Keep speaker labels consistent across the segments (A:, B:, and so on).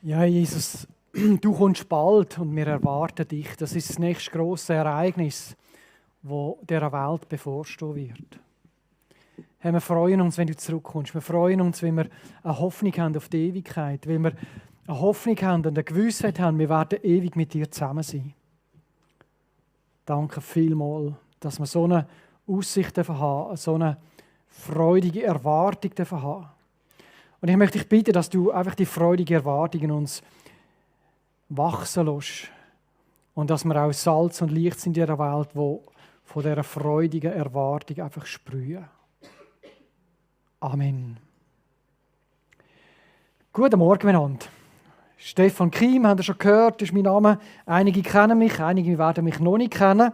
A: Ja, Jesus, du kommst bald und wir erwarten dich. Das ist das nächste grosse Ereignis, das dieser Welt bevorstehen wird. Herr, wir freuen uns, wenn du zurückkommst. Wir freuen uns, wenn wir eine Hoffnung haben auf die Ewigkeit, wenn wir eine Hoffnung haben und eine Gewissheit haben, wir werden ewig mit dir zusammen sein. Danke vielmals, dass wir so eine Aussicht haben, so eine freudige Erwartung haben. Und ich möchte dich bitten, dass du einfach die freudige Erwartung in uns wachsen lässt. Und dass wir auch Salz und Licht sind in dieser Welt, die von dieser freudigen Erwartung einfach sprühen. Amen. Guten Morgen miteinander. Stefan Kim, habt ihr schon gehört, das ist mein Name. Einige kennen mich, einige werden mich noch nicht kennen.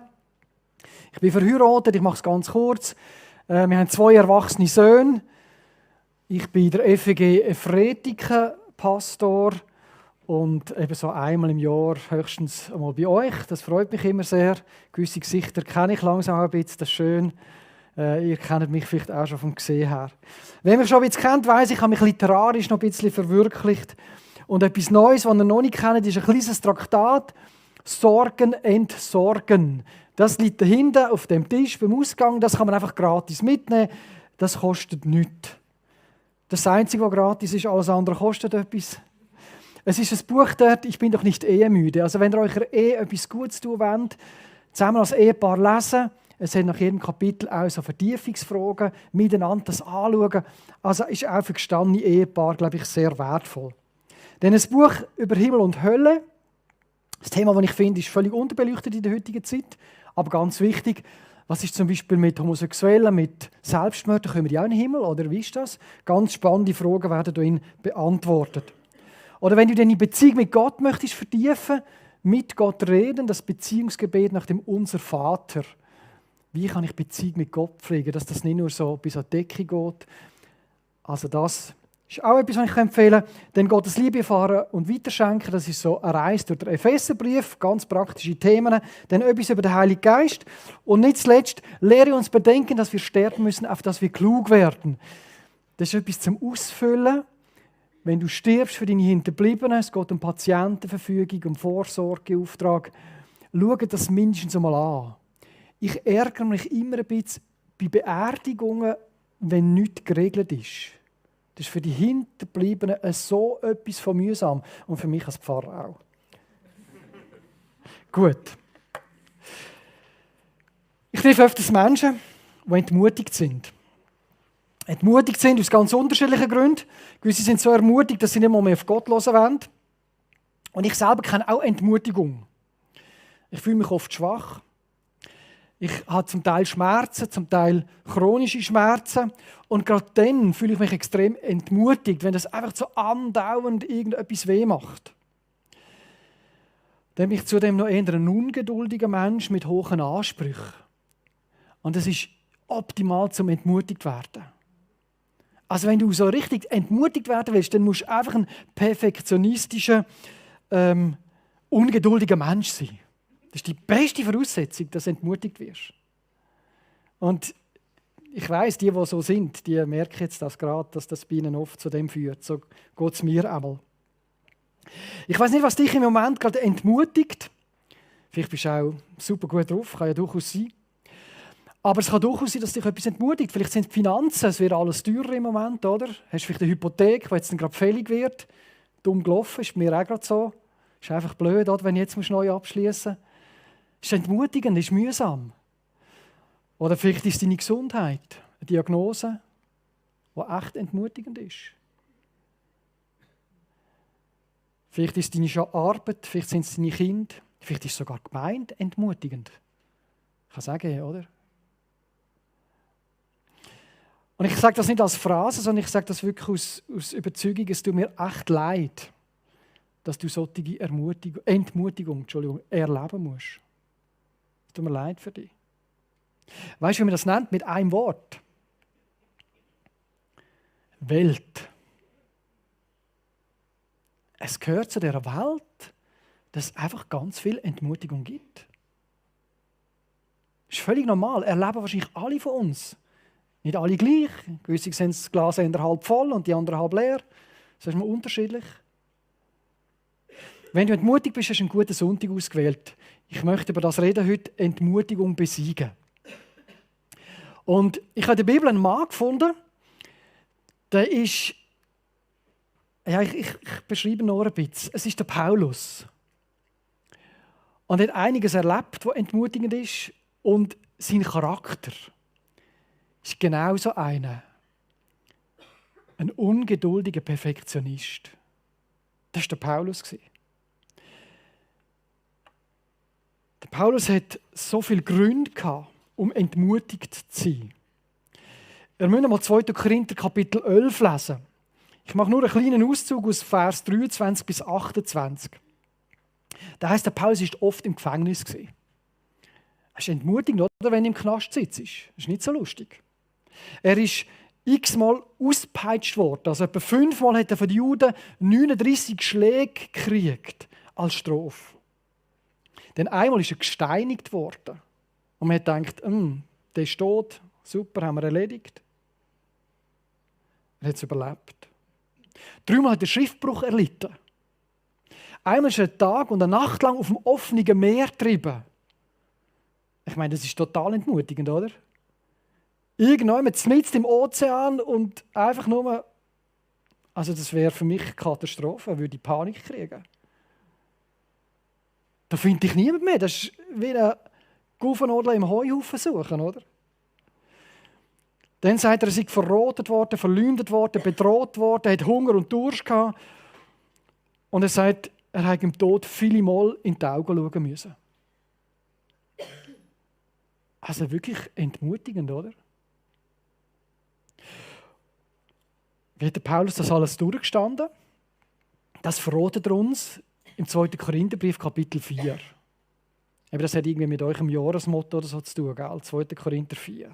A: Ich bin verheiratet, ich mache es ganz kurz. Wir haben 2 erwachsene Söhne. Ich bin der FEG Efretiken Pastor und eben so einmal im Jahr höchstens einmal bei euch. Das freut mich immer sehr. Gewisse Gesichter kenne ich langsam ein bisschen, das ist schön. Ihr kennt mich vielleicht auch schon vom Gesehen her. Wer mich schon ein bisschen kennt, weiss, ich habe mich literarisch noch ein bisschen verwirklicht. Und etwas Neues, was ihr noch nicht kennt, ist ein kleines Traktat. Sorgen entsorgen. Das liegt da hinten auf dem Tisch beim Ausgang. Das kann man einfach gratis mitnehmen. Das kostet nichts. Das Einzige, was gratis ist, alles andere kostet etwas. Es ist ein Buch dort, ich bin doch nicht ehemüde. Also wenn ihr eurer Ehe etwas Gutes tun wollt, zusammen als Ehepaar lesen, es hat nach jedem Kapitel auch so Vertiefungsfragen, miteinander das anschauen. Also ist auch für gestandene Ehepaare, glaube ich, sehr wertvoll. Denn ein Buch über Himmel und Hölle, das Thema, das ich finde, ist völlig unterbeleuchtet in der heutigen Zeit, aber ganz wichtig. Was ist zum Beispiel mit Homosexuellen, mit Selbstmördern? Kommen die auch in den Himmel? Oder wie ist das? Ganz spannende Fragen werden darin beantwortet. Oder wenn du deine Beziehung mit Gott möchtest vertiefen, mit Gott reden, das Beziehungsgebet nach dem Unser Vater. Wie kann ich Beziehung mit Gott pflegen, dass das nicht nur so bis an die Decke geht? Also das ist auch etwas, was ich empfehlen kann. Dann Gottes Liebe erfahren und weiterschenken. Das ist so eine Reise durch den Epheserbrief, ganz praktische Themen. Dann etwas über den Heiligen Geist. Und nicht zuletzt, lehre uns bedenken, dass wir sterben müssen, auf dass wir klug werden. Das ist etwas zum Ausfüllen. Wenn du stirbst für deine Hinterbliebenen, es geht um Patientenverfügung, um Vorsorgeauftrag, schau das mindestens einmal an. Ich ärgere mich immer ein bisschen bei Beerdigungen, wenn nichts geregelt ist. Das ist für die Hinterbliebenen so etwas von mühsam und für mich als Pfarrer auch. Gut. Ich treffe öfters Menschen, die entmutigt sind. Entmutigt sind aus ganz unterschiedlichen Gründen. Gewisse sind so ermutigt, dass sie nicht mehr auf Gott hören wollen. Und ich selber kenne auch Entmutigung. Ich fühle mich oft schwach. Ich habe zum Teil Schmerzen, zum Teil chronische Schmerzen. Und gerade dann fühle ich mich extrem entmutigt, wenn das einfach so andauernd irgendetwas weh macht. Dann bin ich zudem noch eher ein ungeduldiger Mensch mit hohen Ansprüchen. Und es ist optimal zum entmutigt werden. Also wenn du so richtig entmutigt werden willst, dann musst du einfach ein perfektionistischer, ungeduldiger Mensch sein. Das ist die beste Voraussetzung, dass du entmutigt wirst. Und ich weiss, die so sind, die merken jetzt das gerade, dass das bei ihnen oft zu dem führt. So geht es mir einmal. Ich weiss nicht, was dich im Moment gerade entmutigt. Vielleicht bist du auch super gut drauf, kann ja durchaus sein. Aber es kann durchaus sein, dass dich etwas entmutigt. Vielleicht sind die Finanzen, es wird alles teurer im Moment, oder? Hast du vielleicht eine Hypothek, die jetzt gerade fällig wird? Dumm gelaufen, ist bei mir auch gerade so. Ist einfach blöd, oder, wenn du jetzt neu abschließen musst. Ist entmutigend, ist mühsam. Oder vielleicht ist deine Gesundheit eine Diagnose, die echt entmutigend ist. Vielleicht ist es deine Arbeit, vielleicht sind es deine Kinder, vielleicht ist es sogar Gemeinde entmutigend. Ich kann sagen, oder? Und ich sage das nicht als Phrase, sondern ich sage das wirklich aus Überzeugung, es tut mir echt leid, dass du solche Entmutigung erleben musst. Es tut mir leid für dich. Weißt du, wie man das nennt? Mit einem Wort. Welt. Es gehört zu dieser Welt, dass es einfach ganz viel Entmutigung gibt. Das ist völlig normal. Erleben wahrscheinlich alle von uns. Nicht alle gleich. Gewisse sehen das Glas eher halb voll und die anderen halb leer. Das ist mal unterschiedlich. Wenn du entmutigt bist, hast du einen guten Sonntag ausgewählt. Ich möchte über das reden heute, Entmutigung besiegen. Und ich habe in der Bibel einen Mann gefunden, der ist, ja, ich beschreibe ihn noch ein bisschen. Es ist der Paulus. Und er hat einiges erlebt, was entmutigend ist. Und sein Charakter ist genau so einer. Ein ungeduldiger Perfektionist. Das war der Paulus. Der Paulus hat so viele Gründe gehabt, um entmutigt zu sein. Wir müssen mal 2. Korinther Kapitel 11 lesen. Ich mache nur einen kleinen Auszug aus Vers 23 bis 28. Das heisst, der Paulus war oft im Gefängnis. Es ist entmutigend, oder, wenn du im Knast sitzt. Das ist nicht so lustig. Er ist x-mal ausgepeitscht worden. Also etwa 5-mal hat er von den Juden 39 Schläge gekriegt als Strafe. Dann einmal ist er gesteinigt worden. Und man hat gedacht, der ist tot, super, haben wir erledigt. Er hat es überlebt. 3-mal hat er Schiffbruch erlitten. Einmal ist er einen Tag und eine Nacht lang auf dem offenen Meer getrieben. Ich meine, das ist total entmutigend, oder? Irgendwann mitten im Ozean und einfach nur... Also das wäre für mich eine Katastrophe, würde ich Panik kriegen. Da finde ich niemand mehr. Das ist wie ein Guffenodler im Heuhaufen suchen, oder? Dann sagt er sei verrotet worden, verleumdet worden, bedroht worden, hat Hunger und Durst gehabt. Und er sagt, er hat im Tod viele Mal in die Augen schauen müssen. Also wirklich entmutigend, oder? Wie hat der Paulus das alles durchgestanden? Das verratet er uns im 2. Korintherbrief, Kapitel 4. Aber das hat irgendwie mit eurem Jahresmotto oder so zu tun, gell? 2. Korinther 4.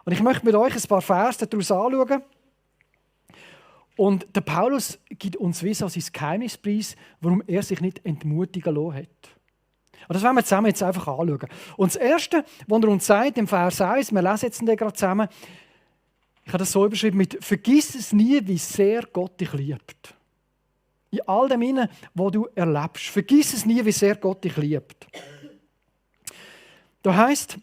A: Und ich möchte mit euch ein paar Verse daraus anschauen. Und der Paulus gibt uns wie so sein Geheimnispreis, warum er sich nicht entmutigen lassen hat. Und das wollen wir zusammen jetzt einfach anschauen. Und das Erste, was er uns sagt, im Vers 1, wir lesen jetzt den gerade zusammen, ich habe das so überschrieben mit «Vergiss es nie, wie sehr Gott dich liebt». In all dem, was du erlebst. Vergiss es nie, wie sehr Gott dich liebt. Da heißt,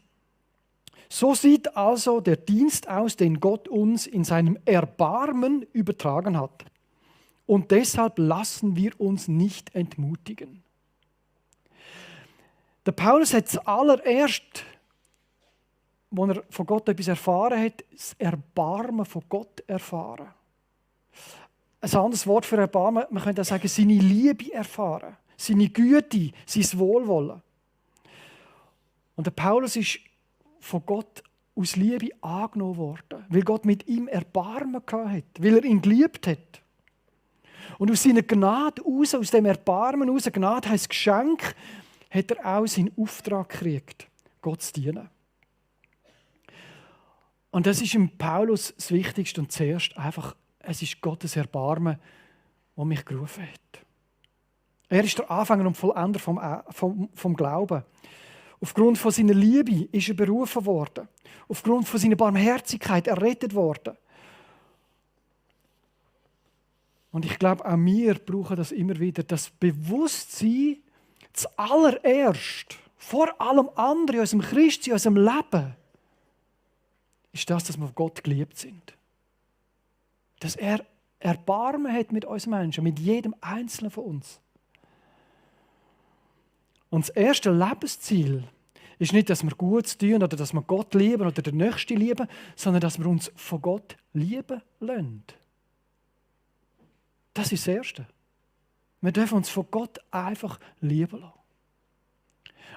A: so sieht also der Dienst aus, den Gott uns in seinem Erbarmen übertragen hat. Und deshalb lassen wir uns nicht entmutigen. Der Paulus hat zuallererst, als er von Gott etwas erfahren hat, das Erbarmen von Gott erfahren. Ein anderes Wort für Erbarmen, man könnte auch sagen, seine Liebe erfahren, seine Güte, sein Wohlwollen. Und der Paulus ist von Gott aus Liebe angenommen worden, weil Gott mit ihm Erbarmen hatte, weil er ihn geliebt hat. Und aus seiner Gnade aus, aus dem Erbarmen aus, Gnade heisst Geschenk, hat er auch seinen Auftrag gekriegt, Gott zu dienen. Und das ist im Paulus das Wichtigste und zuerst einfach, es ist Gottes Erbarmen, das mich gerufen hat. Er ist der Anfänger und Vollender vom Glauben. Aufgrund von seiner Liebe ist er berufen worden. Aufgrund von seiner Barmherzigkeit errettet worden. Und ich glaube, auch wir brauchen das immer wieder, das Bewusstsein, zuallererst, vor allem anderen in unserem Christsein, in unserem Leben, ist das, dass wir von Gott geliebt sind. Dass er Erbarmen hat mit uns Menschen, mit jedem Einzelnen von uns. Und das erste Lebensziel ist nicht, dass wir Gutes tun oder dass wir Gott lieben oder den Nächsten lieben, sondern dass wir uns von Gott lieben lassen. Das ist das Erste. Wir dürfen uns von Gott einfach lieben lassen.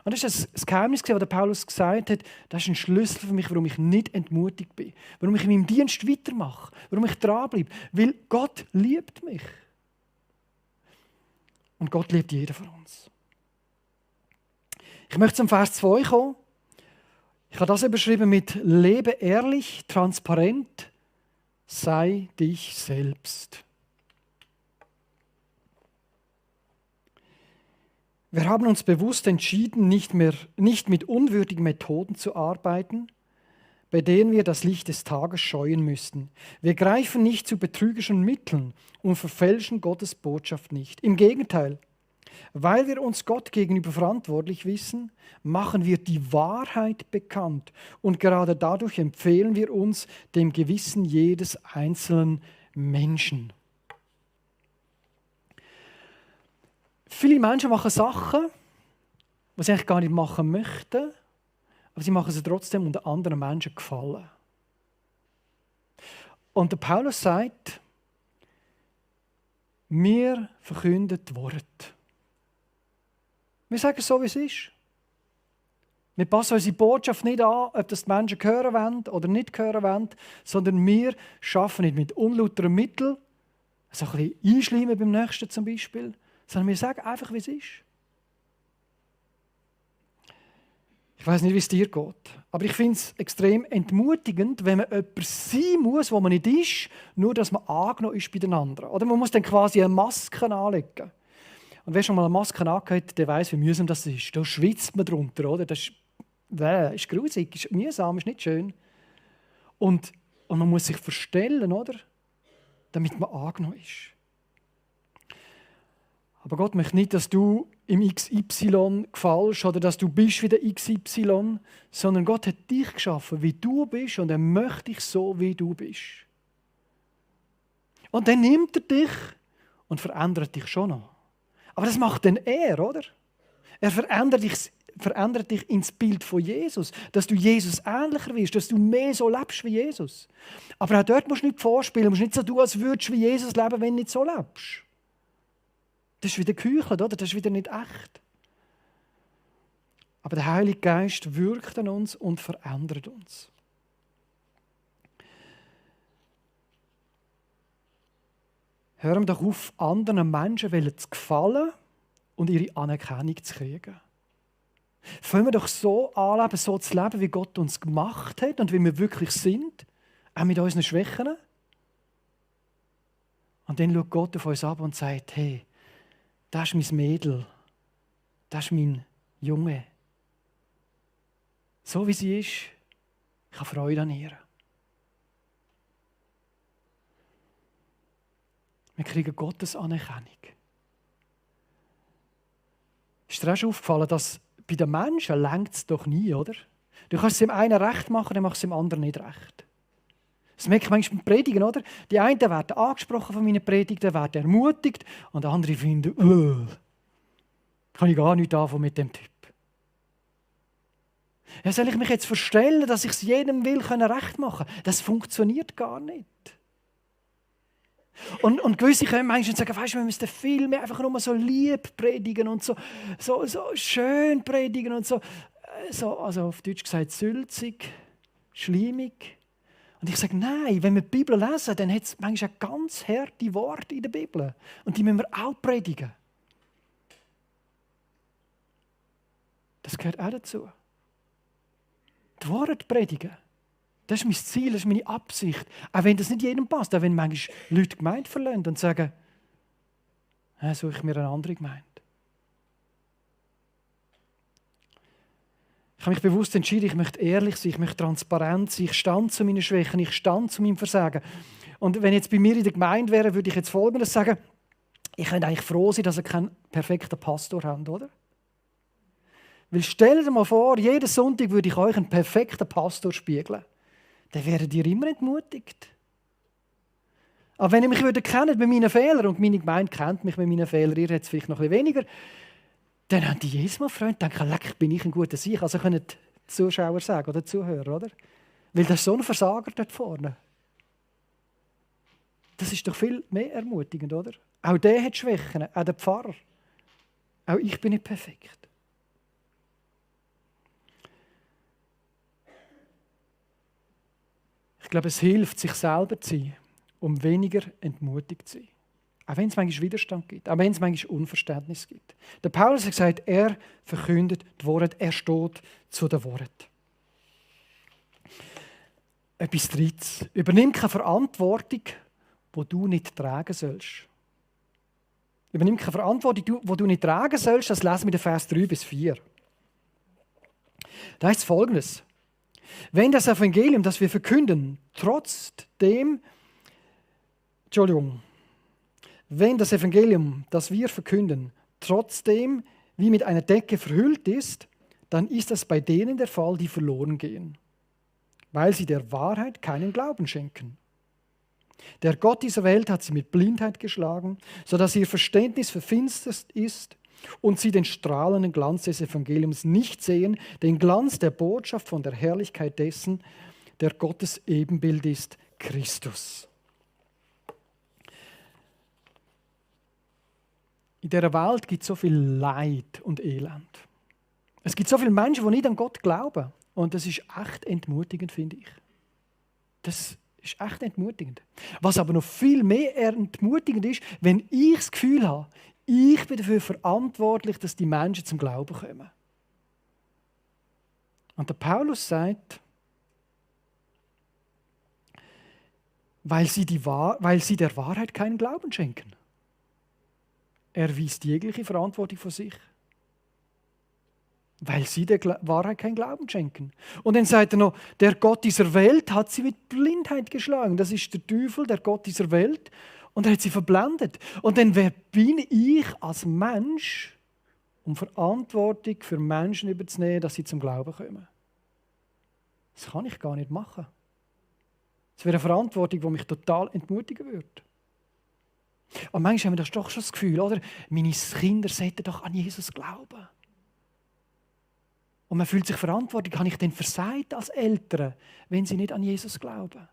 A: Und das ist das Geheimnis, das der Paulus gesagt hat, das ist ein Schlüssel für mich, warum ich nicht entmutigt bin, warum ich in meinem Dienst weitermache, warum ich dranbleibe. Weil Gott liebt mich. Und Gott liebt jeden von uns. Ich möchte zum Vers 2 kommen. Ich habe das überschrieben mit «Lebe ehrlich, transparent, sei dich selbst». Wir haben uns bewusst entschieden, nicht mit unwürdigen Methoden zu arbeiten, bei denen wir das Licht des Tages scheuen müssten. Wir greifen nicht zu betrügerischen Mitteln und verfälschen Gottes Botschaft nicht. Im Gegenteil, Weil wir uns Gott gegenüber verantwortlich wissen, machen wir die Wahrheit bekannt und gerade dadurch empfehlen wir uns dem Gewissen jedes einzelnen Menschen. Viele Menschen machen Sachen, die sie eigentlich gar nicht machen möchten, aber sie machen sie trotzdem, um den anderen Menschen gefallen. Und der Paulus sagt, wir verkünden das Wort. Wir sagen es so, wie es ist. Wir passen unsere Botschaft nicht an, ob das die Menschen hören wollen oder nicht hören wollen, sondern wir arbeiten nicht mit unlauteren Mitteln, so ein bisschen einschleimen beim Nächsten zum Beispiel, sondern wir sagen einfach, wie es ist. Ich weiß nicht, wie es dir geht, aber ich finde es extrem entmutigend, wenn man jemand sein muss, wo man nicht ist, nur dass man angenommen ist bei den anderen. Oder man muss dann quasi eine Maske anlegen. Und wer schon mal eine Maske angehabt, der weiß, wie mühsam das ist. Da schwitzt man drunter, oder? Das ist grusig, ist mühsam, ist nicht schön. Und man muss sich verstellen, oder? Damit man angenommen ist. Aber Gott möchte nicht, dass du im XY gefällst oder dass du bist wie der XY, sondern Gott hat dich geschaffen, wie du bist und er möchte dich so, wie du bist. Und dann nimmt er dich und verändert dich schon noch. Aber das macht dann er, oder? Er verändert dich ins Bild von Jesus, dass du Jesus ähnlicher wirst, dass du mehr so lebst wie Jesus. Aber auch dort musst du nicht vorspielen, du musst nicht so tun, als würdest du wie Jesus leben, wenn du nicht so lebst. Das ist wieder geheuchelt, oder? Das ist wieder nicht echt. Aber der Heilige Geist wirkt an uns und verändert uns. Hören wir doch auf, anderen Menschen zu gefallen und ihre Anerkennung zu kriegen. Fangen wir doch so anleben, so zu leben, wie Gott uns gemacht hat und wie wir wirklich sind, auch mit unseren Schwächen. Und dann schaut Gott auf uns ab und sagt, hey, das ist mein Mädel, das ist mein Junge. So wie sie ist, ich habe Freude an ihr. Wir kriegen Gottes Anerkennung. Ist dir auch schon aufgefallen, dass bei den Menschen reicht es doch nie, oder? Du kannst es dem einen recht machen, dann machst du es dem anderen nicht recht. Das merke ich manchmal beim Predigen, oder? Die einen werden angesprochen von meinen Predigten, werden ermutigt und andere finden, kann ich gar nicht anfangen mit dem Typ. Ja, soll ich mich jetzt verstellen, dass ich es jedem will recht machen können? Das funktioniert gar nicht. Und gewisse können manchmal sagen, weißt du, wir müssen viel mehr einfach nur so lieb predigen und so schön predigen und so also auf Deutsch gesagt, sülzig, schleimig. Und ich sage, nein, wenn wir die Bibel lesen, dann hat es manchmal auch ganz harte Worte in der Bibel. Und die müssen wir auch predigen. Das gehört auch dazu. Die Worte predigen. Das ist mein Ziel, das ist meine Absicht. Auch wenn das nicht jedem passt, auch wenn manchmal Leute die Gemeinde verlassen und sagen, suche ich mir eine andere Gemeinde. Ich habe mich bewusst entschieden, ich möchte ehrlich sein, ich möchte transparent sein, ich stand zu meinen Schwächen, ich stand zu meinem Versagen. Und wenn jetzt bei mir in der Gemeinde wäre, würde ich jetzt Folgendes sagen, ich könnte eigentlich froh sein, dass ihr keinen perfekten Pastor habt, oder? Weil stellt euch mal vor, jeden Sonntag würde ich euch einen perfekten Pastor spiegeln. Dann werdet ihr immer entmutigt. Aber wenn ihr mich kennt bei meinen Fehlern, und meine Gemeinde kennt mich mit meinen Fehlern, ihr habt es vielleicht noch ein bisschen weniger, dann haben die jedes Mal Freunde denken, leck, bin ich ein guter Sieg. Also können die Zuschauer sagen oder Zuhörer, oder? Weil das ist so ein Versager dort vorne. Das ist doch viel mehr ermutigend, oder? Auch der hat Schwächen, auch der Pfarrer. Auch ich bin nicht perfekt. Ich glaube, es hilft, sich selber zu sein, um weniger entmutigt zu sein. Auch wenn es manchmal Widerstand gibt, auch wenn es manchmal Unverständnis gibt. Der Paulus hat gesagt, er verkündet die Worte, er steht zu den Worten. Etwas Drittes. Übernimm keine Verantwortung, die du nicht tragen sollst. Übernimm keine Verantwortung, die du nicht tragen sollst, das lesen wir in den Vers 3 bis 4. Da heißt Folgendes. Wenn das Evangelium, das wir verkünden, wenn das Evangelium, das wir verkünden, trotzdem wie mit einer Decke verhüllt ist, dann ist das bei denen der Fall, die verloren gehen, weil sie der Wahrheit keinen Glauben schenken. Der Gott dieser Welt hat sie mit Blindheit geschlagen, sodass ihr Verständnis verfinstert ist und sie den strahlenden Glanz des Evangeliums nicht sehen, den Glanz der Botschaft von der Herrlichkeit dessen, der Gottes Ebenbild ist, Christus. In dieser Welt gibt es so viel Leid und Elend. Es gibt so viele Menschen, die nicht an Gott glauben. Und das ist echt entmutigend, finde ich. Das ist echt entmutigend. Was aber noch viel mehr entmutigend ist, wenn ich das Gefühl habe, ich bin dafür verantwortlich, dass die Menschen zum Glauben kommen. Und der Paulus sagt, weil sie der Wahrheit keinen Glauben schenken. Er weist jegliche Verantwortung von sich. Weil sie der Wahrheit keinen Glauben schenken. Und dann sagt er noch, der Gott dieser Welt hat sie mit Blindheit geschlagen. Das ist der Teufel, der Gott dieser Welt. Und er hat sie verblendet. Und dann, wer bin ich als Mensch, um Verantwortung für Menschen überzunehmen, dass sie zum Glauben kommen? Das kann ich gar nicht machen. Das wäre eine Verantwortung, die mich total entmutigen würde. Und manchmal haben wir doch schon das Gefühl, oder? Meine Kinder sollten doch an Jesus glauben. Und man fühlt sich verantwortlich. Habe ich denn versagt als Eltern, wenn sie nicht an Jesus glauben?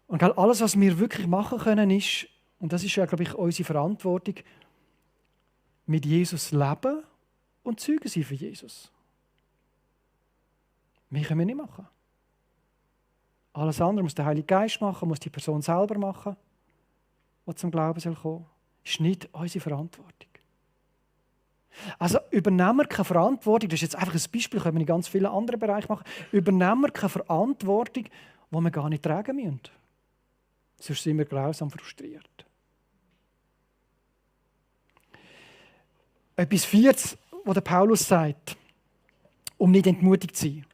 A: Und alles, was wir wirklich machen können, ist, und das ist ja, glaube ich, unsere Verantwortung, mit Jesus leben und Zeugen sein für Jesus. Mehr können wir nicht machen. Alles andere muss der Heilige Geist machen, muss die Person selber machen, die zum Glauben kommen soll. Das ist nicht unsere Verantwortung. Also übernehmen wir keine Verantwortung, das ist jetzt einfach ein Beispiel, können wir in ganz vielen anderen Bereichen machen, übernehmen wir keine Verantwortung, die wir gar nicht tragen müssen. Sonst sind wir grausam frustriert. Etwas Viertes, was der Paulus sagt, um nicht entmutigt zu sein.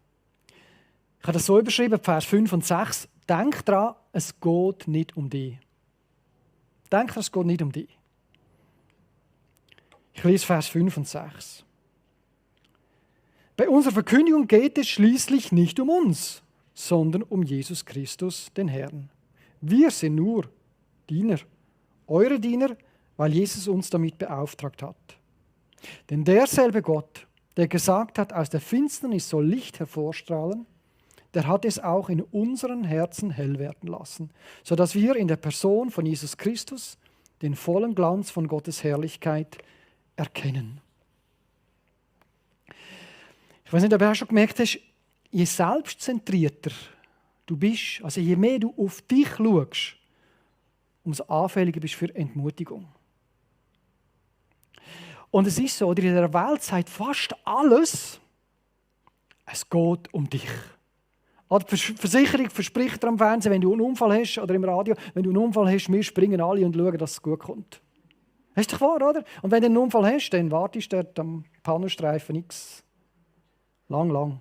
A: Ich habe das so überschrieben, Vers 5 und 6. Denk daran, es geht nicht um dich. Denk daran, es geht nicht um dich. Ich lese Vers 5 und 6. Bei unserer Verkündigung geht es schließlich nicht um uns, sondern um Jesus Christus, den Herrn. Wir sind nur Diener, eure Diener, weil Jesus uns damit beauftragt hat. Denn derselbe Gott, der gesagt hat, aus der Finsternis soll Licht hervorstrahlen, der hat es auch in unseren Herzen hell werden lassen, sodass wir in der Person von Jesus Christus den vollen Glanz von Gottes Herrlichkeit erkennen. Ich weiß nicht, ob du auch schon gemerkt hast, je selbstzentrierter du bist, also je mehr du auf dich schaust, umso anfälliger bist du für Entmutigung. Und es ist so, in der Welt sagt fast alles, es geht um dich. Die Versicherung verspricht dir am Fernsehen, wenn du einen Unfall hast, oder im Radio, wenn du einen Unfall hast, wir springen alle und schauen, dass es gut kommt. Das ist doch wahr, oder? Und wenn du einen Unfall hast, dann wartest du dort am Pannenstreifen nichts. Lang.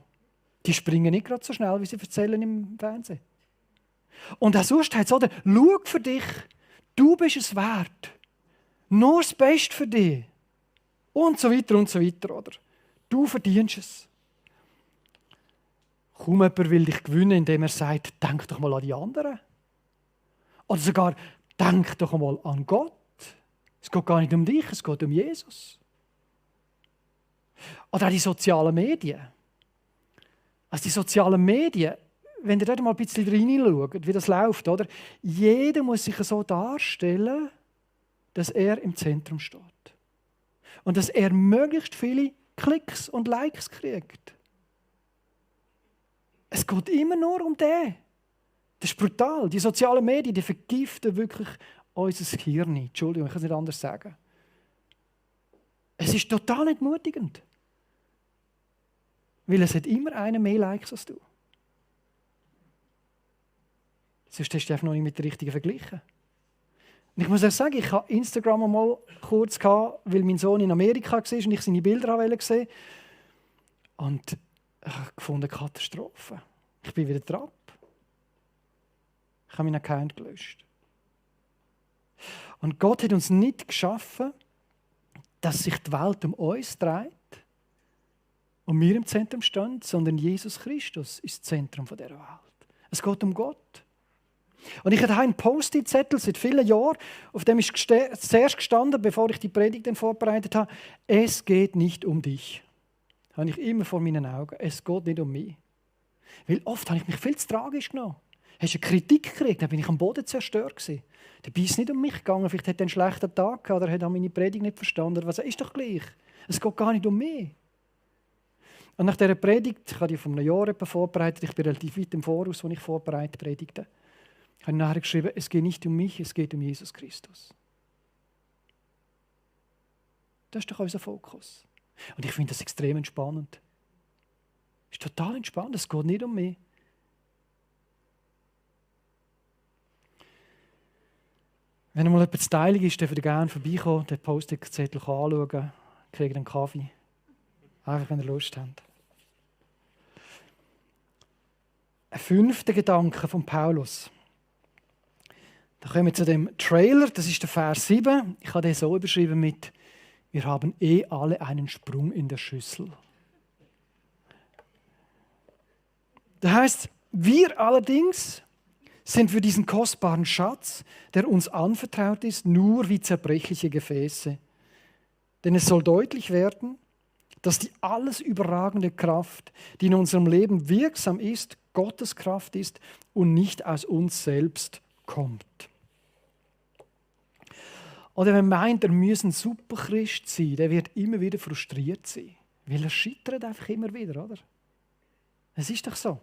A: Die springen nicht gerade so schnell, wie sie erzählen im Fernsehen. Und auch sonst heißt es, oder? Schau für dich, du bist es wert. Nur das Beste für dich. Und so weiter, oder? Du verdienst es. Kaum jemand will dich gewinnen, indem er sagt, denk doch mal an die anderen. Oder sogar, denk doch mal an Gott. Es geht gar nicht um dich, es geht um Jesus. Oder auch die sozialen Medien. Also die sozialen Medien, wenn ihr dort mal ein bisschen reinschaut, wie das läuft, oder? Jeder muss sich so darstellen, dass er im Zentrum steht. Und dass er möglichst viele Klicks und Likes kriegt. Es geht immer nur um den. Das ist brutal. Die sozialen Medien, die vergiften wirklich unser Hirn. Entschuldigung, ich kann es nicht anders sagen. Es ist total entmutigend. Weil es hat immer einen mehr Likes als du. Sonst hast du einfach noch nicht mit der richtigen verglichen. Und ich muss auch sagen, ich habe Instagram mal kurz gehabt, weil mein Sohn in Amerika war und ich seine Bilder gesehen. Und ich habe gefunden, Katastrophe. Ich bin wieder drauf. Ich habe meinen Account gelöscht. Und Gott hat uns nicht geschaffen, dass sich die Welt um uns dreht und wir im Zentrum stehen, sondern Jesus Christus ist das Zentrum dieser Welt. Es geht um Gott. Und ich hatte einen Post-it-Zettel seit vielen Jahren, auf dem ist zuerst gestanden, bevor ich die Predigt dann vorbereitet habe, es geht nicht um dich. Das habe ich immer vor meinen Augen. Es geht nicht um mich. Weil oft habe ich mich viel zu tragisch genommen. Hast du eine Kritik gekriegt, dann bin ich am Boden zerstört gewesen. Dabei ist es nicht um mich gegangen. Vielleicht hat er einen schlechten Tag gehabt oder hat er meine Predigt nicht verstanden. Was ist doch gleich. Es geht gar nicht um mich. Und nach dieser Predigt, ich habe die vor einem Jahr vorbereitet, ich bin relativ weit im Voraus, als ich vorbereitet predigte, habe ich nachher geschrieben, es geht nicht um mich, es geht um Jesus Christus. Das ist doch unser Fokus. Und ich finde das extrem entspannend. Es ist total entspannt, es geht nicht um mich. Wenn mal jemand zu teilig ist, darf er gerne vorbeikommen, den Post-it-Zettel anschauen, kriegt einen Kaffee. Einfach, wenn ihr Lust habt. Ein 5. Gedanke von Paulus. Da kommen wir zu dem Trailer, das ist der Vers 7. Ich habe den so überschrieben mit «Wir haben alle einen Sprung in der Schüssel». Das heißt, wir allerdings sind für diesen kostbaren Schatz, der uns anvertraut ist, nur wie zerbrechliche Gefäße. Denn es soll deutlich werden, dass die alles überragende Kraft, die in unserem Leben wirksam ist, Gottes Kraft ist und nicht aus uns selbst kommt. Oder wenn man meint, er müsse ein Superchrist sein, der wird immer wieder frustriert sein. Weil er scheitert einfach immer wieder, oder? Es ist doch so.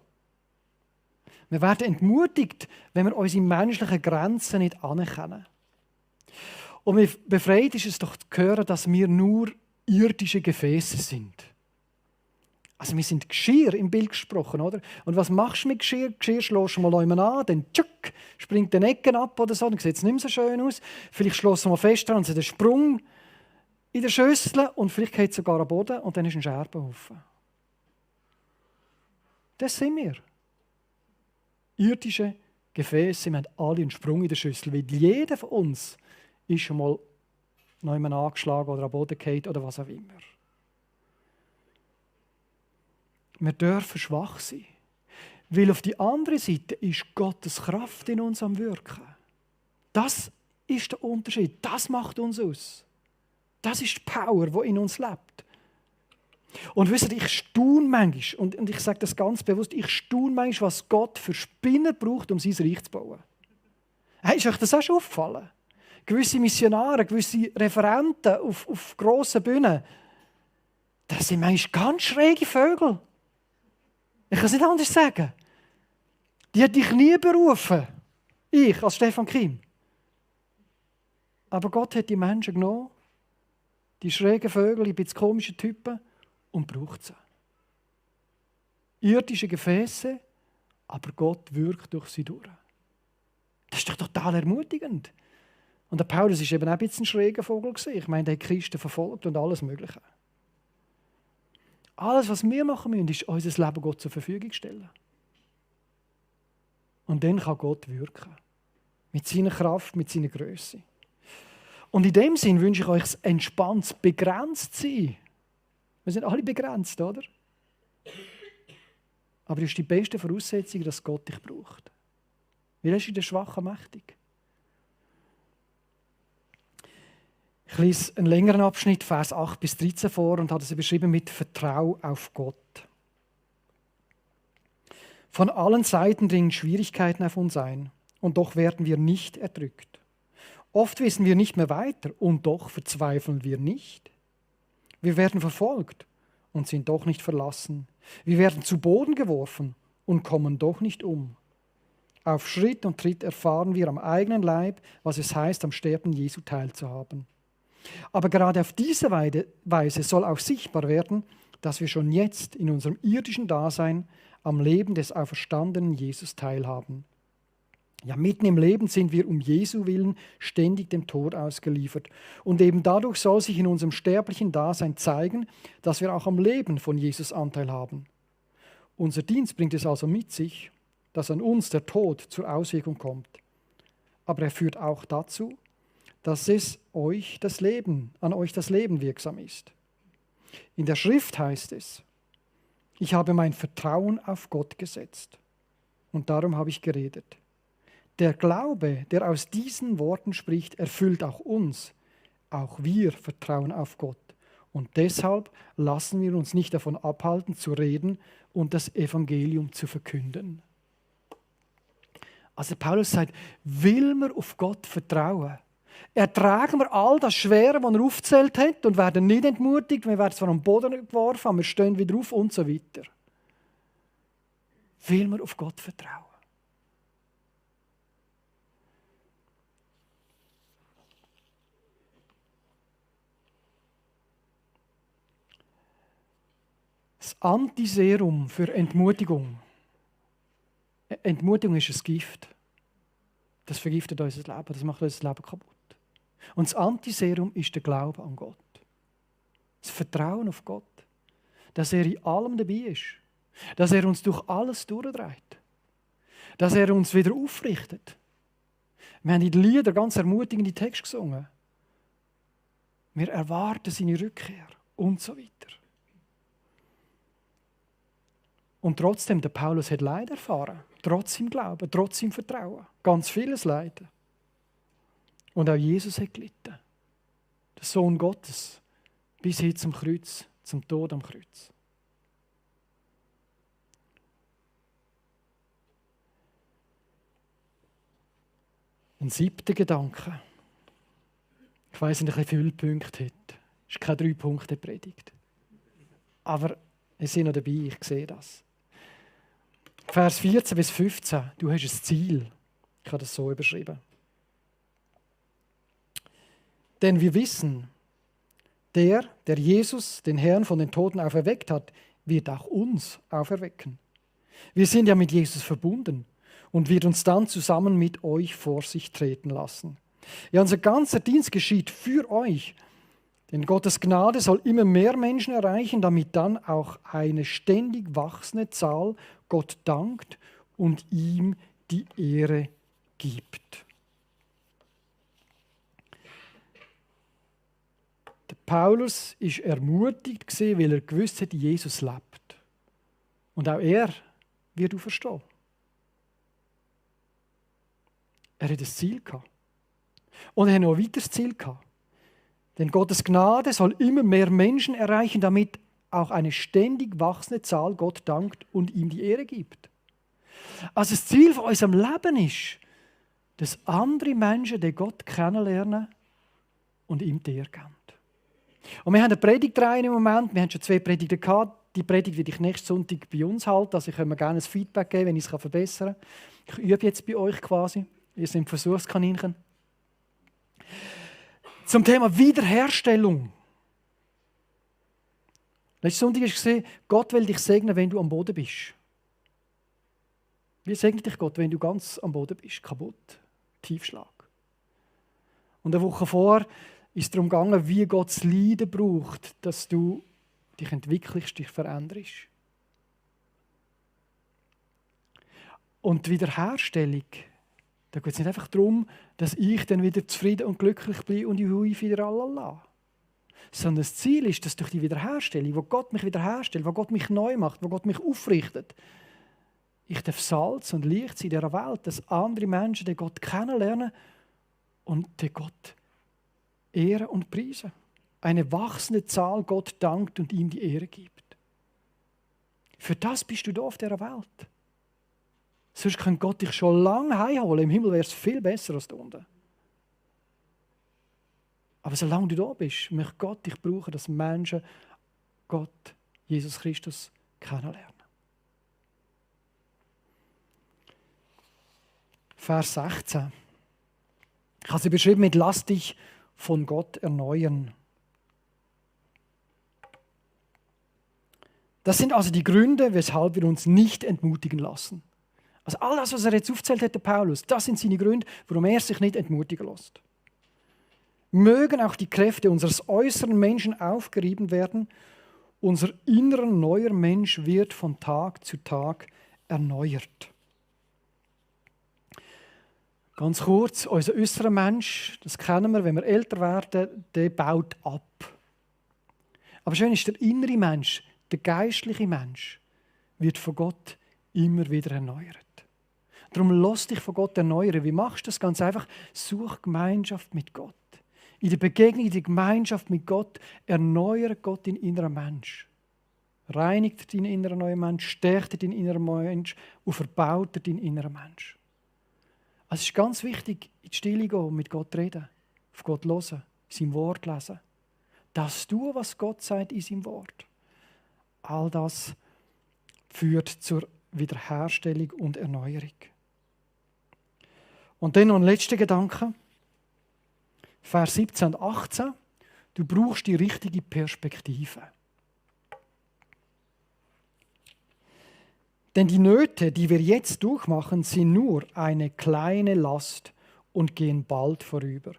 A: Wir werden entmutigt, wenn wir unsere menschlichen Grenzen nicht anerkennen. Und wie befreit ist es doch zu hören, dass wir nur irdische Gefäße sind. Also wir sind Geschirr im Bild gesprochen, oder? Und was machst du mit Geschirr? Geschirr schlägst du mal jemanden an, dann tschuck, springt der Ecken ab oder so, dann sieht es nicht mehr so schön aus. Vielleicht schlägst du mal fest dran, so den Sprung in der Schüssel und vielleicht geht es sogar am Boden und dann ist ein Scherbenhaufen. Das sind wir. Irdische Gefäße, wir haben alle einen Sprung in der Schüssel, weil jeder von uns ist schon mal noch jemand angeschlagen oder am Boden gefallen oder was auch immer. Wir dürfen schwach sein, weil auf die andere Seite ist Gottes Kraft in uns am Wirken. Das ist der Unterschied, das macht uns aus. Das ist die Power, die in uns lebt. Und wisst ihr, ich staune manchmal, und ich sage das ganz bewusst, ich staune manchmal, was Gott für Spinner braucht, um sein Reich zu bauen. Hey, ist euch das auch schon aufgefallen? Gewisse Missionare, gewisse Referenten auf grossen Bühnen, das sind manchmal ganz schräge Vögel. Ich kann es nicht anders sagen. Die hat dich nie berufen. Ich, als Stefan Kim. Aber Gott hat die Menschen genommen, die schrägen Vögel, die bisschen komischen Typen, und braucht sie. Irdische Gefäße, aber Gott wirkt durch sie durch. Das ist doch total ermutigend. Und der Paulus war eben auch ein bisschen ein schräger Vogel. Ich meine, der hat Christen verfolgt und alles Mögliche. Alles, was wir machen müssen, ist unser Leben Gott zur Verfügung stellen. Und dann kann Gott wirken. Mit seiner Kraft, mit seiner Größe. Und in dem Sinn wünsche ich euch ein entspanntes, begrenzt sein. Wir sind alle begrenzt, oder? Aber das ist die beste Voraussetzung, dass Gott dich braucht. Weil er ist in der Schwachen mächtig. Ich lese einen längeren Abschnitt, Vers 8 bis 13 vor und habe es überschrieben mit Vertrau auf Gott. Von allen Seiten dringen Schwierigkeiten auf uns ein und doch werden wir nicht erdrückt. Oft wissen wir nicht mehr weiter und doch verzweifeln wir nicht. Wir werden verfolgt und sind doch nicht verlassen. Wir werden zu Boden geworfen und kommen doch nicht um. Auf Schritt und Tritt erfahren wir am eigenen Leib, was es heißt, am Sterben Jesu teilzuhaben. Aber gerade auf diese Weise soll auch sichtbar werden, dass wir schon jetzt in unserem irdischen Dasein am Leben des auferstandenen Jesus teilhaben. Ja, mitten im Leben sind wir um Jesu willen ständig dem Tod ausgeliefert. Und eben dadurch soll sich in unserem sterblichen Dasein zeigen, dass wir auch am Leben von Jesus Anteil haben. Unser Dienst bringt es also mit sich, dass an uns der Tod zur Auswirkung kommt. Aber er führt auch dazu, dass es an euch das Leben wirksam ist. In der Schrift heißt es, ich habe mein Vertrauen auf Gott gesetzt und darum habe ich geredet. Der Glaube, der aus diesen Worten spricht, erfüllt auch uns. Auch wir vertrauen auf Gott. Und deshalb lassen wir uns nicht davon abhalten, zu reden und das Evangelium zu verkünden. Also Paulus sagt, will man auf Gott vertrauen, ertragen wir all das Schwere, das er aufgezählt hat und werden nicht entmutigt, wir werden zwar am Boden geworfen, aber wir stehen wieder auf und so weiter. Will man auf Gott vertrauen? Das Antiserum für Entmutigung. Entmutigung ist ein Gift. Das vergiftet unser Leben, das macht unser Leben kaputt. Und das Antiserum ist der Glaube an Gott. Das Vertrauen auf Gott. Dass er in allem dabei ist. Dass er uns durch alles durchdreht. Dass er uns wieder aufrichtet. Wir haben in den Liedern ganz ermutigende Texte gesungen. Wir erwarten seine Rückkehr und so weiter. Und trotzdem, der Paulus hat Leid erfahren. Trotz seinem Glauben, trotz seinem Vertrauen. Ganz vieles Leiden. Und auch Jesus hat gelitten. Der Sohn Gottes. Bis hin zum Kreuz, zum Tod am Kreuz. Ein 7. Gedanke. Ich weiss nicht, wie viele Punkte hat. Es ist keine 3-Punkte-Predigt. Aber es sind noch dabei, ich sehe das. Vers 14 bis 15, du hast ein Ziel. Ich habe das so überschrieben. Denn wir wissen, der Jesus, den Herrn von den Toten auferweckt hat, wird auch uns auferwecken. Wir sind ja mit Jesus verbunden und wird uns dann zusammen mit euch vor sich treten lassen. Ja, unser ganzer Dienst geschieht für euch, denn Gottes Gnade soll immer mehr Menschen erreichen, damit dann auch eine ständig wachsende Zahl Gott dankt und ihm die Ehre gibt. Der Paulus ist ermutigt gewesen, weil er gewusst hat, Jesus lebt. Und auch er wird auferstehen. Er hat ein Ziel gehabt. Und er hat noch ein weiteres Ziel gehabt. Denn Gottes Gnade soll immer mehr Menschen erreichen, damit auch eine ständig wachsende Zahl Gott dankt und ihm die Ehre gibt. Also das Ziel von unserem Leben ist, dass andere Menschen den Gott kennenlernen und ihm die Ehre geben. Und wir haben eine Predigtreihe im Moment, wir haben schon 2 Predigten gehabt. Die Predigt werde ich nächsten Sonntag bei uns halten, also ich kann mir gerne ein Feedback geben, wenn ich es verbessern kann. Ich übe jetzt bei euch quasi, ihr seid Versuchskaninchen. Zum Thema Wiederherstellung. Letzten Sonntag hast du gesehen, Gott will dich segnen, wenn du am Boden bist. Wie segnet dich Gott, wenn du ganz am Boden bist? Kaputt. Tiefschlag. Und eine Woche vor ist es darum gegangen, wie Gott das Leiden braucht, dass du dich entwickelst, dich veränderst. Und die Wiederherstellung, da geht es nicht einfach darum, dass ich dann wieder zufrieden und glücklich bin und ich wieder Allah. Sondern das Ziel ist, dass durch die Wiederherstellung, wo Gott mich wiederherstellt, wo Gott mich neu macht, wo Gott mich aufrichtet, ich darf Salz und Licht sein in dieser Welt, dass andere Menschen den Gott kennenlernen und den Gott ehren und preisen. Eine wachsende Zahl Gott dankt und ihm die Ehre gibt. Für das bist du da auf dieser Welt. Sonst kann Gott dich schon lange heimholen. Im Himmel wäre es viel besser als da unten. Aber solange du da bist, möchte Gott dich brauchen, dass Menschen Gott, Jesus Christus, kennenlernen. Vers 16. Ich habe sie beschrieben mit «Lass dich von Gott erneuern». Das sind also die Gründe, weshalb wir uns nicht entmutigen lassen. Also all das, was er jetzt aufzählt hat, der Paulus, das sind seine Gründe, warum er sich nicht entmutigen lässt. Mögen auch die Kräfte unseres äußeren Menschen aufgerieben werden, unser innerer neuer Mensch wird von Tag zu Tag erneuert. Ganz kurz, unser äußerer Mensch, das kennen wir, wenn wir älter werden, der baut ab. Aber schön ist, der innere Mensch, der geistliche Mensch, wird von Gott immer wieder erneuert. Darum lass dich von Gott erneuern. Wie machst du das? Ganz einfach, such Gemeinschaft mit Gott. In der Begegnung, in der Gemeinschaft mit Gott, erneuert Gott deinen inneren Mensch. Reinigt deinen inneren neuen Mensch, stärkt deinen inneren Mensch und verbaut deinen inneren Mensch. Also es ist ganz wichtig, in die Stille gehen und mit Gott reden, auf Gott hören, sein Wort lesen. Das tun, was Gott sagt in seinem Wort. All das führt zur Wiederherstellung und Erneuerung. Und dann noch ein letzter Gedanke. Vers 17 und 18. Du brauchst die richtige Perspektive. Denn die Nöte, die wir jetzt durchmachen, sind nur eine kleine Last und gehen bald vorüber.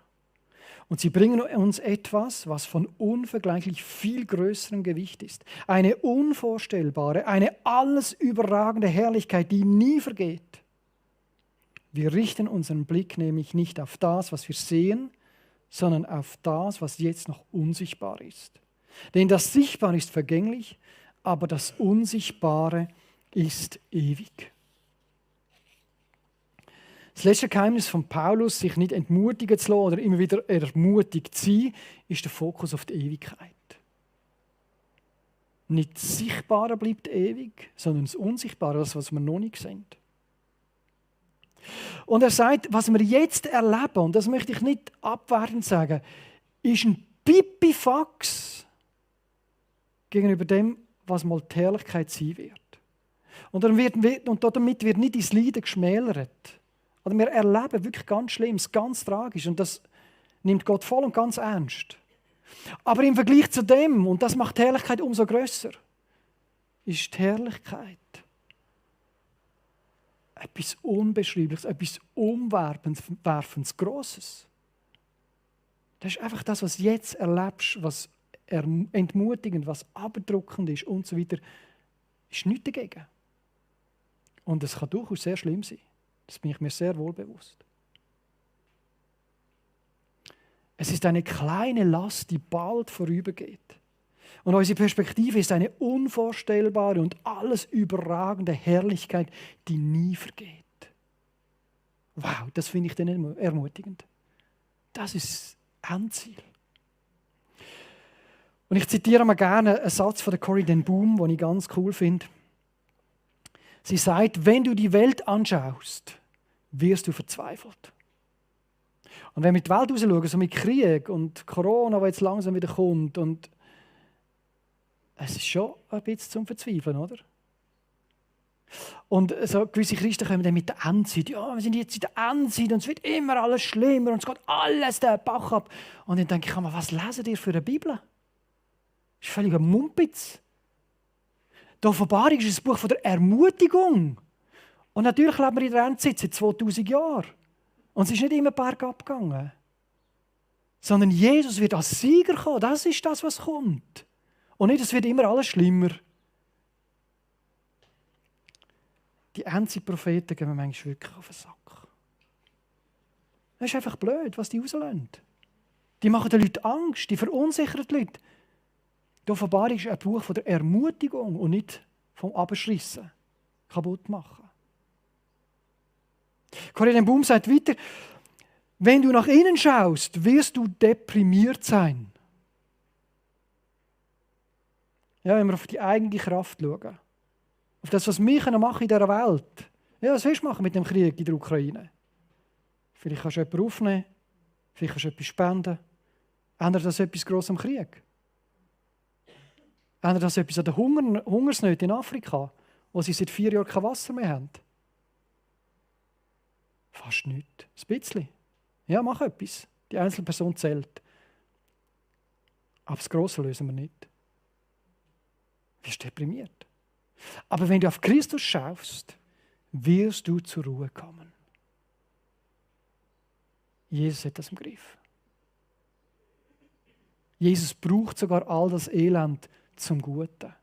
A: Und sie bringen uns etwas, was von unvergleichlich viel größerem Gewicht ist. Eine unvorstellbare, eine alles überragende Herrlichkeit, die nie vergeht. Wir richten unseren Blick nämlich nicht auf das, was wir sehen, sondern auf das, was jetzt noch unsichtbar ist. Denn das Sichtbare ist vergänglich, aber das Unsichtbare ist ewig. Das letzte Geheimnis von Paulus, sich nicht entmutigen zu lassen oder immer wieder ermutigt zu sein, ist der Fokus auf die Ewigkeit. Nicht das Sichtbare bleibt ewig, sondern das Unsichtbare, das, was wir noch nicht sehen. Und er sagt, was wir jetzt erleben, und das möchte ich nicht abwertend sagen, ist ein Pipifax gegenüber dem, was mal die Herrlichkeit sein wird. Und damit wird nicht ins Leiden geschmälert. Oder wir erleben wirklich ganz Schlimmes, ganz tragisch. Und das nimmt Gott voll und ganz ernst. Aber im Vergleich zu dem, und das macht die Herrlichkeit umso grösser, ist die Herrlichkeit etwas Unbeschreibliches, etwas Umwerfendes, Grosses. Das ist einfach das, was du jetzt erlebst, was entmutigend, was abdrückend ist und so weiter, ist nichts dagegen. Und es kann durchaus sehr schlimm sein. Das bin ich mir sehr wohl bewusst. Es ist eine kleine Last, die bald vorübergeht. Und unsere Perspektive ist eine unvorstellbare und alles überragende Herrlichkeit, die nie vergeht. Wow, das finde ich dann ermutigend. Das ist das Endziel. Und ich zitiere mal gerne einen Satz von der Corrie ten Boom, den ich ganz cool finde. Sie sagt, wenn du die Welt anschaust, wirst du verzweifelt. Und wenn wir die Welt rausschauen, so mit Krieg und Corona, das jetzt langsam wieder kommt, und es ist schon ein bisschen zum Verzweifeln, oder? Und so gewisse Christen kommen dann mit der Endzeit. Ja, wir sind jetzt in der Endzeit und es wird immer alles schlimmer und es geht alles den Bach ab. Und dann denke ich, was lesen ihr für eine Bibel? Das ist völlig ein Mumpitz. Die Offenbarung ist ein Buch von der Ermutigung. Und natürlich leben wir in der Endzeit seit 2000 Jahren. Und es ist nicht immer bergab gegangen. Sondern Jesus wird als Sieger kommen. Das ist das, was kommt. Und nicht, es wird immer alles schlimmer. Die Endzeit-Propheten gehen mir manchmal wirklich auf den Sack. Das ist einfach blöd, was die rauslassen. Die machen den Leuten Angst, die verunsichern die Leute. Die Offenbarung ist ein Buch von der Ermutigung und nicht vom Abschrissen, kaputt machen. Corrie ten Boom sagt weiter, wenn du nach innen schaust, wirst du deprimiert sein. Ja, wenn wir auf die eigene Kraft schauen. Auf das, was wir machen in dieser Welt. Ja, was willst du machen mit dem Krieg in der Ukraine? Vielleicht kannst du jemanden aufnehmen, vielleicht kannst du etwas spenden. Ändert das etwas gross am Krieg? Ändert das etwas an der Hungersnöte in Afrika, wo sie seit 4 Jahren kein Wasser mehr haben? Fast nichts. Ein bisschen. Ja, mach etwas. Die einzelne Person zählt. Aber das Grosse lösen wir nicht. Du wirst deprimiert. Aber wenn du auf Christus schaust, wirst du zur Ruhe kommen. Jesus hat das im Griff. Jesus braucht sogar all das Elend zum Guten.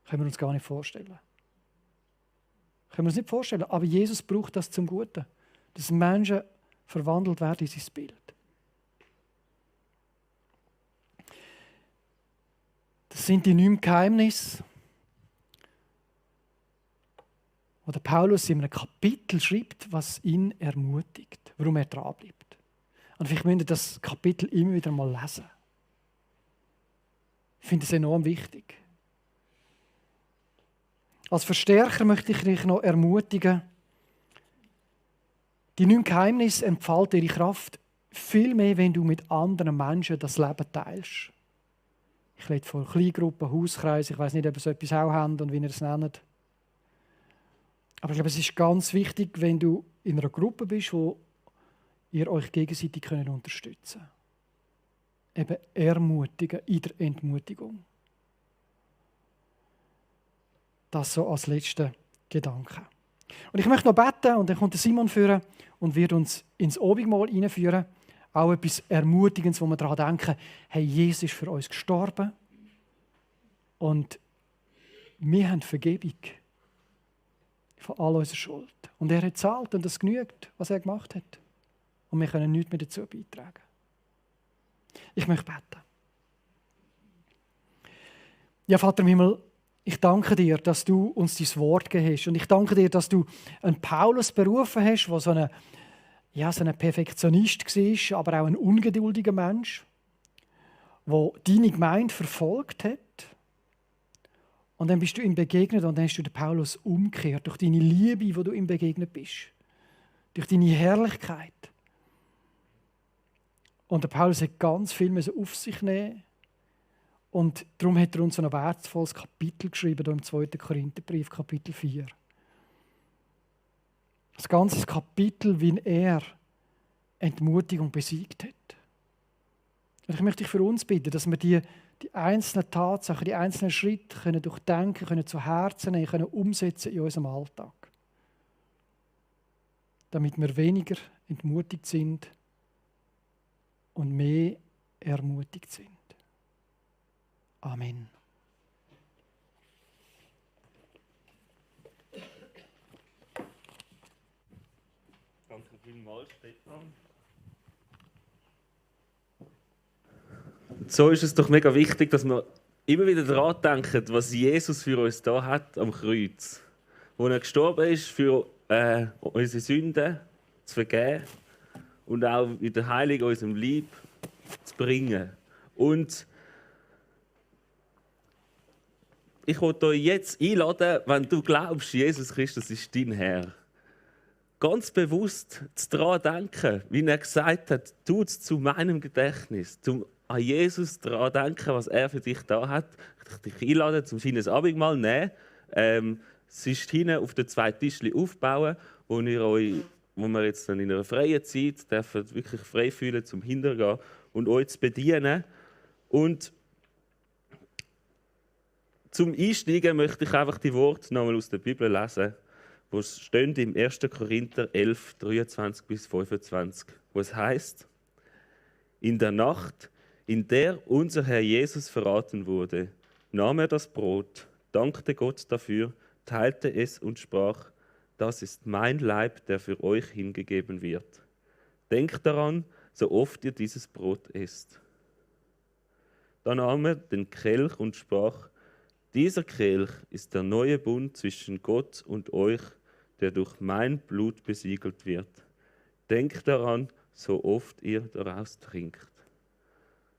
A: Können wir uns gar nicht vorstellen. Können wir uns nicht vorstellen, aber Jesus braucht das zum Guten. Dass Menschen verwandelt werden in sein Bild. Das sind die 9 Geheimnisse, wo der Paulus in einem Kapitel schreibt, was ihn ermutigt, warum er dranbleibt. Und vielleicht müsst ihr das Kapitel immer wieder mal lesen. Ich finde es enorm wichtig. Als Verstärker möchte ich dich noch ermutigen, die 9 Geheimnisse entfalten ihre Kraft viel mehr, wenn du mit anderen Menschen das Leben teilst. Ich rede von Kleingruppen, Hauskreisen, ich weiß nicht, ob ihr so etwas auch habt und wie ihr es nennt. Aber ich glaube, es ist ganz wichtig, wenn du in einer Gruppe bist, wo ihr euch gegenseitig unterstützen könnt. Eben ermutigen in der Entmutigung. Das so als letzter Gedanke. Und ich möchte noch beten und dann kommt der Simon führen und wird uns ins Abendmahl hineinführen. Auch etwas Ermutigendes, wo wir daran denken, hey, Jesus ist für uns gestorben und wir haben Vergebung von all unserer Schuld. Und er hat gezahlt und das genügt, was er gemacht hat. Und wir können nichts mehr dazu beitragen. Ich möchte beten. Ja, Vater im Himmel, ich danke dir, dass du uns dein Wort gegeben hast. Und ich danke dir, dass du einen Paulus berufen hast, der so ein Perfektionist war, aber auch ein ungeduldiger Mensch, der deine Gemeinde verfolgt hat. Und dann bist du ihm begegnet und dann hast du den Paulus umgekehrt, durch deine Liebe, wo du ihm begegnet bist. Durch deine Herrlichkeit. Und der Paulus hat ganz viel auf sich nehmen. Und darum hat er uns so ein wertvolles Kapitel geschrieben, hier im 2. Korintherbrief, Kapitel 4. Das ganze Kapitel, wie er Entmutigung besiegt hat. Und ich möchte dich für uns bitten, dass wir die einzelnen Tatsachen, die einzelnen Schritte können durchdenken, können zu Herzen nehmen, können umsetzen in unserem Alltag. Damit wir weniger entmutigt sind und mehr ermutigt sind. Amen.
B: Danke vielmals, Stefan. So ist es doch mega wichtig, dass wir immer wieder daran denken, was Jesus für uns da hat am Kreuz. Wo er gestorben ist, für unsere Sünden zu vergeben und auch wieder heilig unserem Leib zu bringen. Und ich wollte euch jetzt einladen, wenn du glaubst, Jesus Christus ist dein Herr, ganz bewusst daran denken, wie er gesagt hat, tut es zu meinem Gedächtnis, an Jesus daran denken, was er für dich da hat. Ich möchte dich einladen, zum kleines Abendmahl nehmen. Es ist hinten auf den 2 Tischchen aufbauen, wo wir jetzt dann in einer freien Zeit dürfen wirklich frei fühlen, zum Hintergehen und euch zu bedienen. Und zum Einsteigen möchte ich einfach die Worte nochmal aus der Bibel lesen, wo es stehen im 1. Korinther 11, 23 bis 25, wo es heißt: In der Nacht, in der unser Herr Jesus verraten wurde, nahm er das Brot, dankte Gott dafür, teilte es und sprach: Das ist mein Leib, der für euch hingegeben wird. Denkt daran, so oft ihr dieses Brot esst. Dann nahm er den Kelch und sprach: Dieser Kelch ist der neue Bund zwischen Gott und euch, der durch mein Blut besiegelt wird. Denkt daran, so oft ihr daraus trinkt.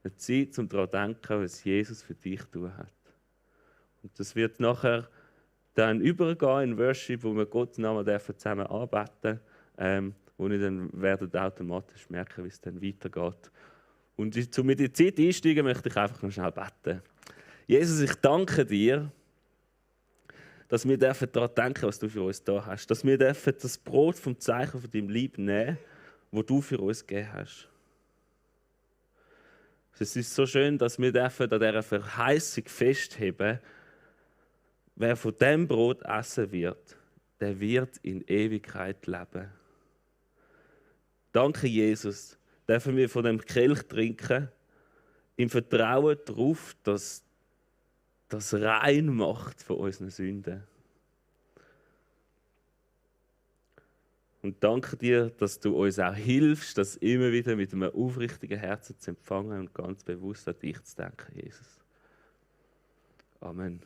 B: Eine Zeit, um daran zu denken, was Jesus für dich tun hat. Und das wird nachher dann übergehen in Worship, wo wir Gottes Namen zusammen anbeten dürfen, wo ihr dann werdet automatisch merken, wie es dann weitergeht. Und um in die Zeit einsteigen, möchte ich einfach noch schnell beten. Jesus, ich danke dir, dass wir daran denken, was du für uns da hast. Dass wir das Brot vom Zeichen von deinem Leib nehmen, das du für uns gegeben hast. Es ist so schön, dass wir an dieser Verheißung festheben, wer von diesem Brot essen wird, der wird in Ewigkeit leben. Danke, Jesus, dürfen wir von dem Kelch trinken, im Vertrauen darauf, dass das rein macht von unseren Sünden. Und danke dir, dass du uns auch hilfst, das immer wieder mit einem aufrichtigen Herzen zu empfangen und ganz bewusst an dich zu denken, Jesus. Amen.